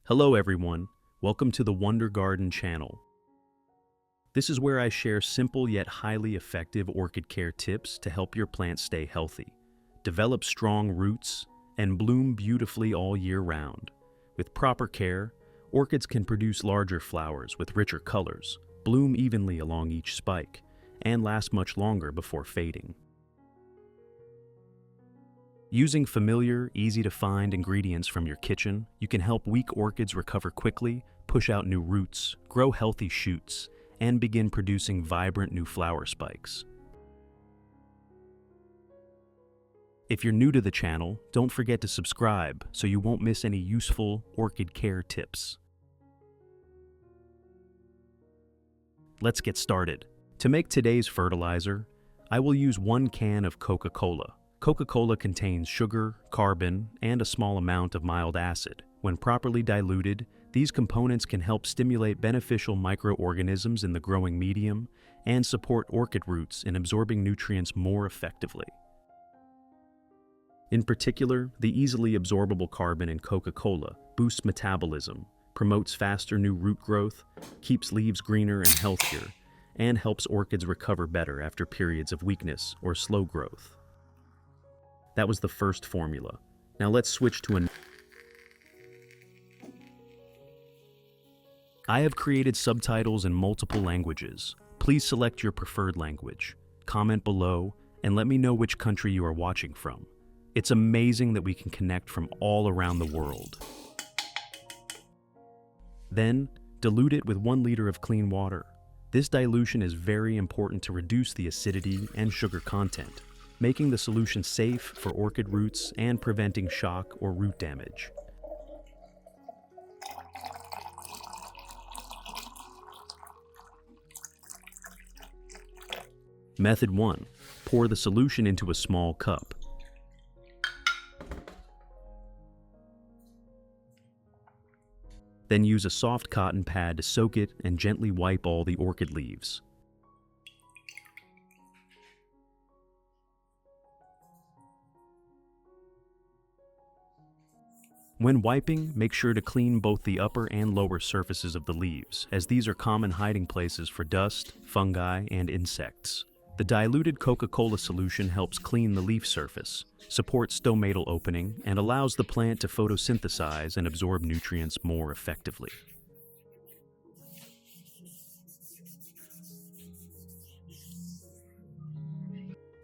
Hello everyone, welcome to the Wonder Garden channel. This is where I share simple yet highly effective orchid care tips to help your plants stay healthy, develop strong roots, and bloom beautifully all year round. With proper care, orchids can produce larger flowers with richer colors, bloom evenly along each spike, and last much longer before fading. Using familiar, easy-to-find ingredients from your kitchen, you can help weak orchids recover quickly, push out new roots, grow healthy shoots, and begin producing vibrant new flower spikes. If you're new to the channel, don't forget to subscribe so you won't miss any useful orchid care tips. Let's get started. To make today's fertilizer, I will use 1 can of Coca Cola. Coca Cola contains sugar, carbon, and a small amount of mild acid. When properly diluted, these components can help stimulate beneficial microorganisms in the growing medium and support orchid roots in absorbing nutrients more effectively. In particular, the easily absorbable carbon in Coca Cola boosts metabolism, promotes faster new root growth, keeps leaves greener and healthier, and helps orchids recover better after periods of weakness or slow growth. That was the first formula. Now let's switch to an. I have created subtitles in multiple languages. Please select your preferred language. Comment below and let me know which country you are watching from. It's amazing that we can connect from all around the world. Then, dilute it with 1 liter of clean water. This dilution is very important to reduce the acidity and sugar content, making the solution safe for orchid roots and preventing shock or root damage. Method 1. Pour the solution into a small cup. Then use a soft cotton pad to soak it and gently wipe all the orchid leaves. When wiping, make sure to clean both the upper and lower surfaces of the leaves, as these are common hiding places for dust, fungi, and insects. The diluted Coca Cola solution helps clean the leaf surface, supports stomatal opening, and allows the plant to photosynthesize and absorb nutrients more effectively.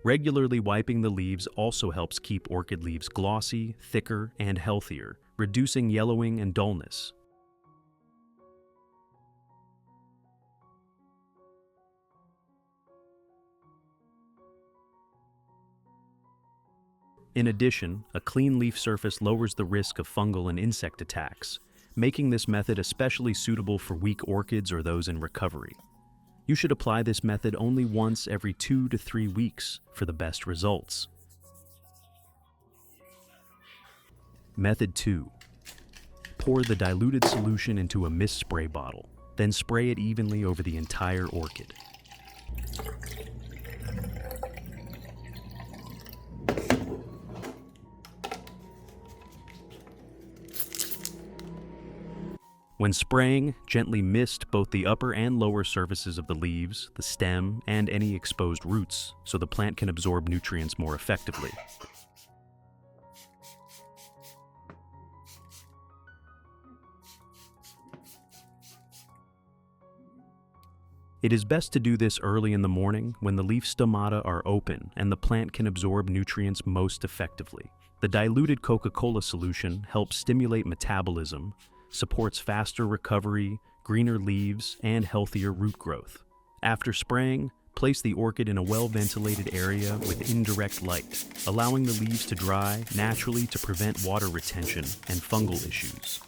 Regularly wiping the leaves also helps keep orchid leaves glossy, thicker, and healthier, reducing yellowing and dullness. In addition, a clean leaf surface lowers the risk of fungal and insect attacks, making this method especially suitable for weak orchids or those in recovery. You should apply this method only once every 2 to 3 weeks for the best results. Method 2. Pour the diluted solution into a mist spray bottle, then spray it evenly over the entire orchid. When spraying, gently mist both the upper and lower surfaces of the leaves, the stem, and any exposed roots, so the plant can absorb nutrients more effectively. It is best to do this early in the morning when the leaf stomata are open and the plant can absorb nutrients most effectively. The diluted Coca Cola solution helps stimulate metabolism, supports faster recovery, greener leaves, and healthier root growth. After spraying, place the orchid in a well-ventilated area with indirect light, allowing the leaves to dry naturally to prevent water retention and fungal issues.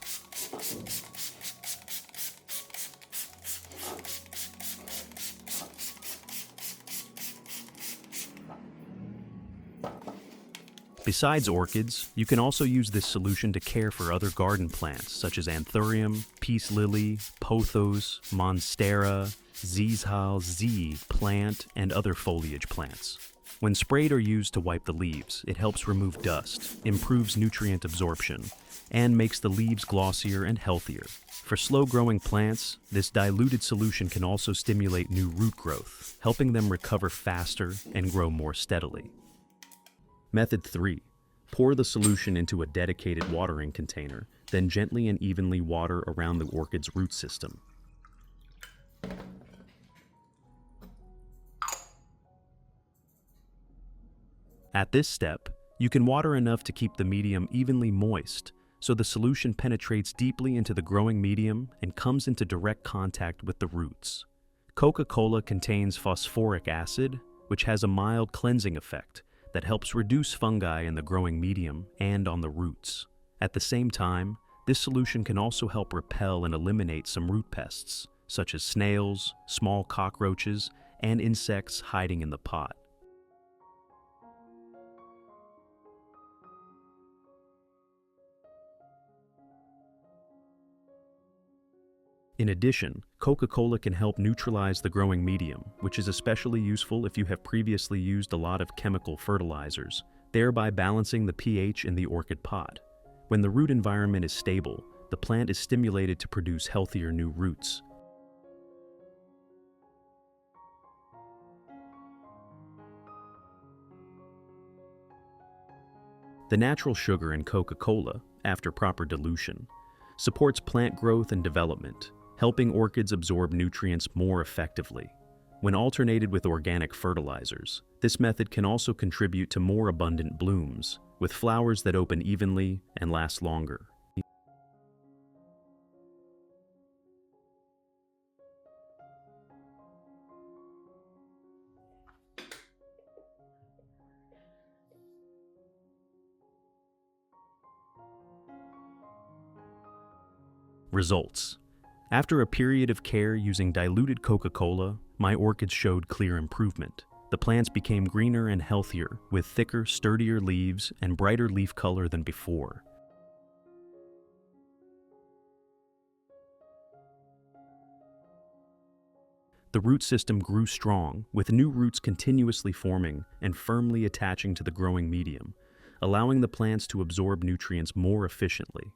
Besides orchids, you can also use this solution to care for other garden plants such as anthurium, peace lily, pothos, monstera, zizhal plant, and other foliage plants. When sprayed or used to wipe the leaves, it helps remove dust, improves nutrient absorption, and makes the leaves glossier and healthier. For slow-growing plants, this diluted solution can also stimulate new root growth, helping them recover faster and grow more steadily. Method 3. Pour the solution into a dedicated watering container, then gently and evenly water around the orchid's root system. At this step, you can water enough to keep the medium evenly moist, so the solution penetrates deeply into the growing medium and comes into direct contact with the roots. Coca Cola contains phosphoric acid, which has a mild cleansing effect that helps reduce fungi in the growing medium and on the roots. At the same time, this solution can also help repel and eliminate some root pests, such as snails, small cockroaches, and insects hiding in the pot. In addition, Coca Cola can help neutralize the growing medium, which is especially useful if you have previously used a lot of chemical fertilizers, thereby balancing the pH in the orchid pot. When the root environment is stable, the plant is stimulated to produce healthier new roots. The natural sugar in Coca Cola, after proper dilution, supports plant growth and development, helping orchids absorb nutrients more effectively. When alternated with organic fertilizers, this method can also contribute to more abundant blooms, with flowers that open evenly and last longer. Results. After a period of care using diluted Coca Cola, my orchids showed clear improvement. The plants became greener and healthier, with thicker, sturdier leaves and brighter leaf color than before. The root system grew strong, with new roots continuously forming and firmly attaching to the growing medium, allowing the plants to absorb nutrients more efficiently.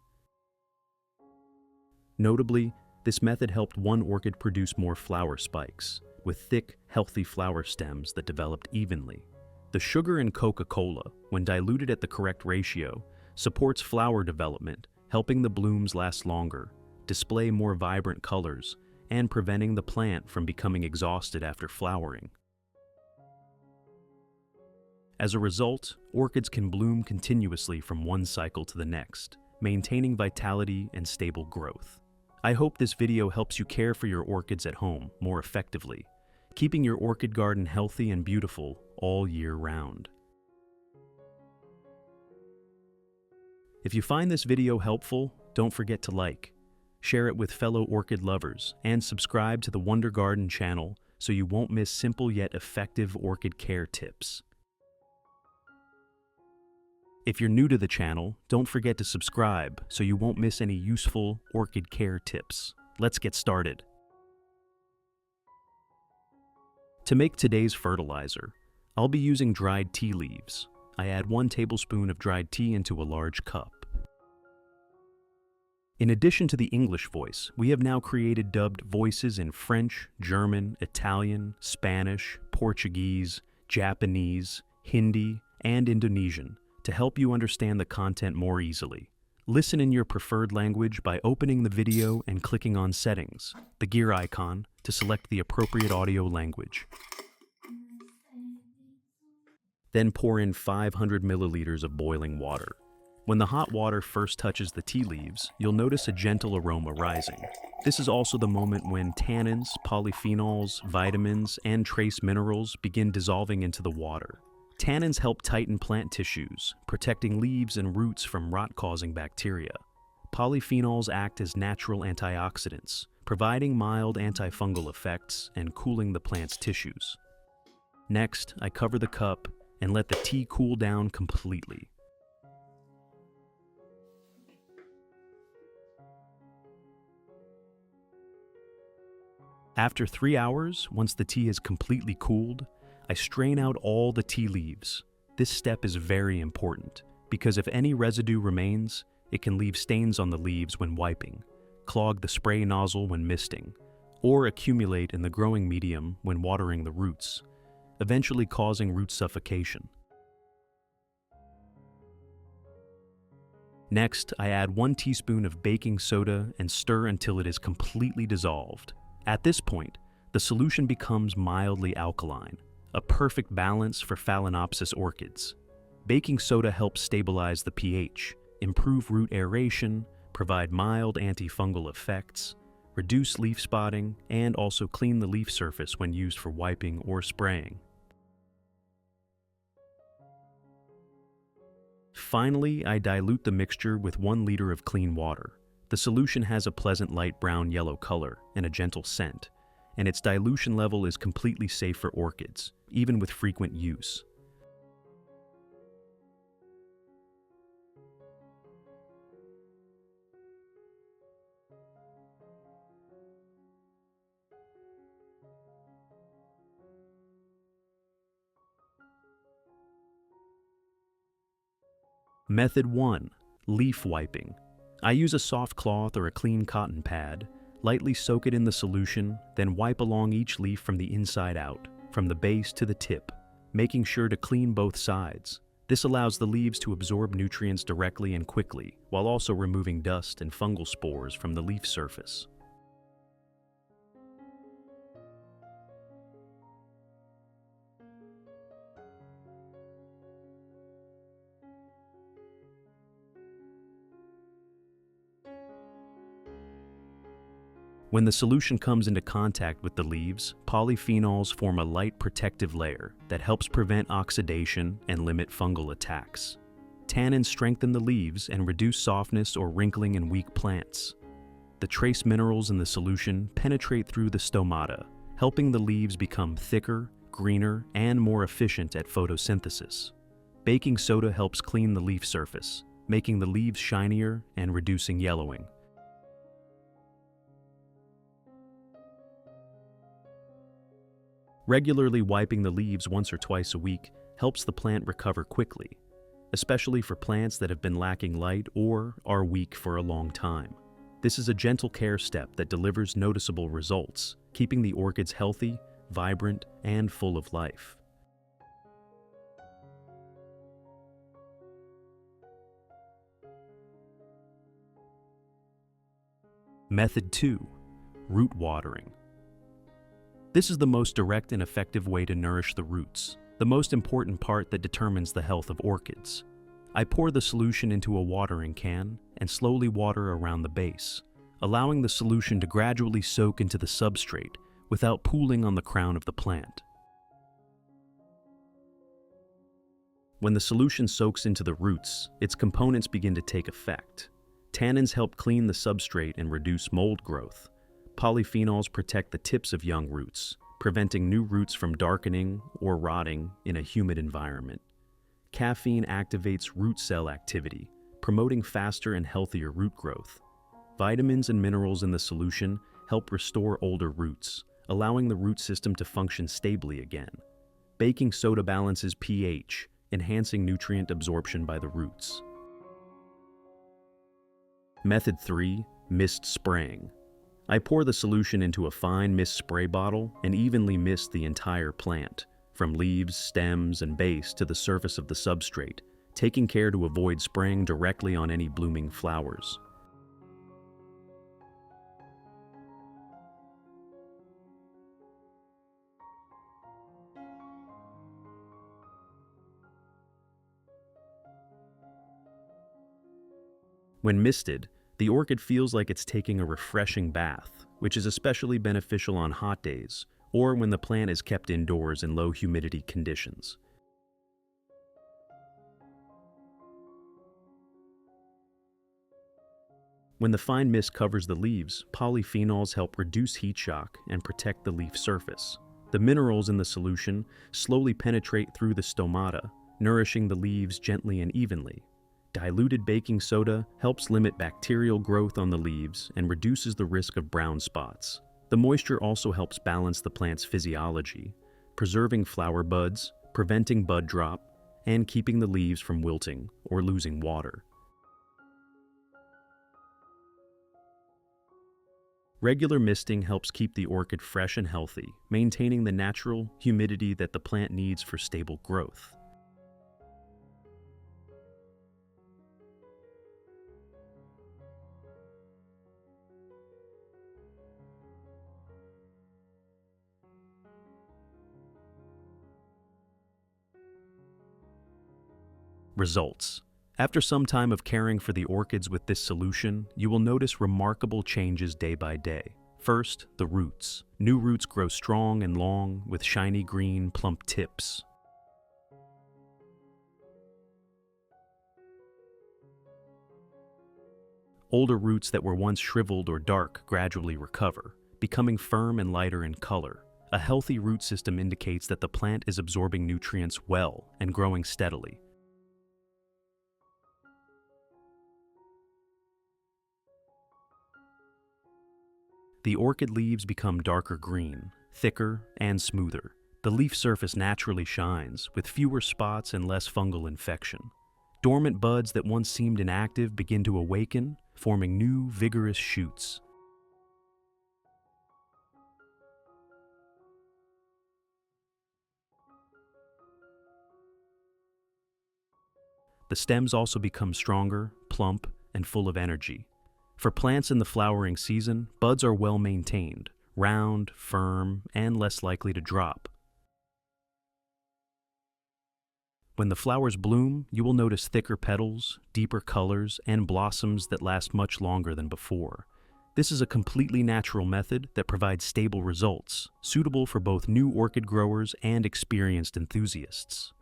Notably, this method helped one orchid produce more flower spikes, with thick, healthy flower stems that developed evenly. The sugar in Coca Cola, when diluted at the correct ratio, supports flower development, helping the blooms last longer, display more vibrant colors, and preventing the plant from becoming exhausted after flowering. As a result, orchids can bloom continuously from one cycle to the next, maintaining vitality and stable growth. I hope this video helps you care for your orchids at home more effectively, keeping your orchid garden healthy and beautiful all year round. If you find this video helpful, don't forget to like, share it with fellow orchid lovers, and subscribe to the Wonder Garden channel so you won't miss simple yet effective orchid care tips. If you're new to the channel, don't forget to subscribe so you won't miss any useful orchid care tips. Let's get started. To make today's fertilizer, I'll be using dried tea leaves. I add 1 tablespoon of dried tea into a large cup. In addition to the English voice, we have now created dubbed voices in French, German, Italian, Spanish, Portuguese, Japanese, Hindi, and Indonesian, to help you understand the content more easily. Listen in your preferred language by opening the video and clicking on Settings, the gear icon, to select the appropriate audio language. Then pour in 500 milliliters of boiling water. When the hot water first touches the tea leaves, you'll notice a gentle aroma rising. This is also the moment when tannins, polyphenols, vitamins, and trace minerals begin dissolving into the water. Tannins help tighten plant tissues, protecting leaves and roots from rot-causing bacteria. Polyphenols act as natural antioxidants, providing mild antifungal effects and cooling the plant's tissues. Next, I cover the cup and let the tea cool down completely. After 3 hours, once the tea is completely cooled, I strain out all the tea leaves. This step is very important because if any residue remains, It can leave stains on the leaves when wiping, clog the spray nozzle when misting, or accumulate in the growing medium when watering the roots, eventually causing root suffocation. Next, I add 1 teaspoon of baking soda and stir until it is completely dissolved. At this point, the solution becomes mildly alkaline, a perfect balance for Phalaenopsis orchids. Baking soda helps stabilize the pH, improve root aeration, provide mild antifungal effects, reduce leaf spotting, and also clean the leaf surface when used for wiping or spraying. Finally, I dilute the mixture with 1 liter of clean water. The solution has a pleasant light brown-yellow color and a gentle scent, and its dilution level is completely safe for orchids, even with frequent use. Method 1. Leaf wiping. I use a soft cloth or a clean cotton pad, lightly soak it in the solution, then wipe along each leaf from the inside out, from the base to the tip, making sure to clean both sides. This allows the leaves to absorb nutrients directly and quickly, while also removing dust and fungal spores from the leaf surface. When the solution comes into contact with the leaves, polyphenols form a light protective layer that helps prevent oxidation and limit fungal attacks. Tannins strengthen the leaves and reduce softness or wrinkling in weak plants. The trace minerals in the solution penetrate through the stomata, helping the leaves become thicker, greener, and more efficient at photosynthesis. Baking soda helps clean the leaf surface, making the leaves shinier and reducing yellowing. Regularly wiping the leaves once or twice a week helps the plant recover quickly, especially for plants that have been lacking light or are weak for a long time. This is a gentle care step that delivers noticeable results, keeping the orchids healthy, vibrant, and full of life. Method 2. Root watering. This is the most direct and effective way to nourish the roots, the most important part that determines the health of orchids. I pour the solution into a watering can and slowly water around the base, allowing the solution to gradually soak into the substrate without pooling on the crown of the plant. When the solution soaks into the roots, its components begin to take effect. Tannins help clean the substrate and reduce mold growth. Polyphenols protect the tips of young roots, preventing new roots from darkening or rotting in a humid environment. Caffeine activates root cell activity, promoting faster and healthier root growth. Vitamins and minerals in the solution help restore older roots, allowing the root system to function stably again. Baking soda balances pH, enhancing nutrient absorption by the roots. Method 3. Mist spraying. I pour the solution into a fine mist spray bottle and evenly mist the entire plant, from leaves, stems, and base to the surface of the substrate, taking care to avoid spraying directly on any blooming flowers. When misted, the orchid feels like it's taking a refreshing bath, which is especially beneficial on hot days or when the plant is kept indoors in low humidity conditions. When the fine mist covers the leaves, polyphenols help reduce heat shock and protect the leaf surface. The minerals in the solution slowly penetrate through the stomata, nourishing the leaves gently and evenly. Diluted baking soda helps limit bacterial growth on the leaves and reduces the risk of brown spots. The moisture also helps balance the plant's physiology, preserving flower buds, preventing bud drop, and keeping the leaves from wilting or losing water. Regular misting helps keep the orchid fresh and healthy, maintaining the natural humidity that the plant needs for stable growth. Results. After some time of caring for the orchids with this solution, you will notice remarkable changes day by day. First, the roots. New roots grow strong and long with shiny green, plump tips. Older roots that were once shriveled or dark gradually recover, becoming firm and lighter in color. A healthy root system indicates that the plant is absorbing nutrients well and growing steadily. The orchid leaves become darker green, thicker, and smoother. The leaf surface naturally shines, with fewer spots and less fungal infection. Dormant buds that once seemed inactive begin to awaken, forming new, vigorous shoots. The stems also become stronger, plump, and full of energy. For plants in the flowering season, buds are well maintained, round, firm, and less likely to drop. When the flowers bloom, you will notice thicker petals, deeper colors, and blossoms that last much longer than before. This is a completely natural method that provides stable results, suitable for both new orchid growers and experienced enthusiasts.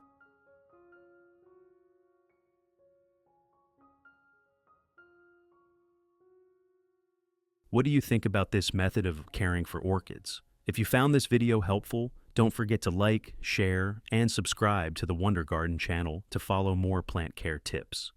What do you think about this method of caring for orchids? If you found this video helpful, don't forget to like, share, and subscribe to the Wonder Garden channel to follow more plant care tips.